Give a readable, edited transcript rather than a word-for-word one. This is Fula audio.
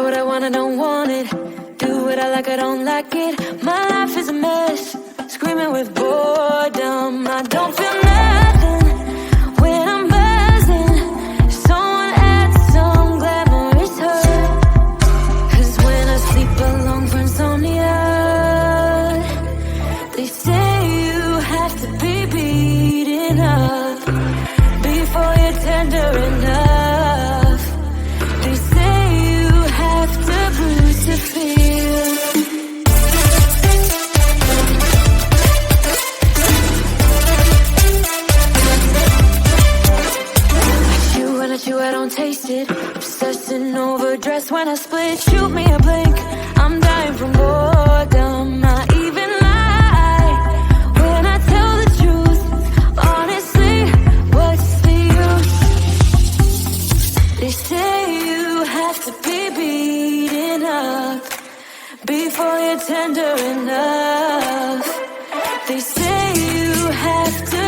what I want, I don't want it. Do what I like, I don't like it. My life is a mess, screaming with boredom. I don't feel nothing when I'm buzzing. Someone add some glamorous hurt. 'Cause when I sleep alone for insomnia, they say you have to be beaten up before you're tender enough. They say you have to bruise to feel. I chew, I don't taste it. Obsessing over dress when I split. Shoot me a blink, I'm dying from boredom. I even lie when I tell the truth. Honestly, what's the use? They say you have to be beaten up before you're tender enough. They say you have to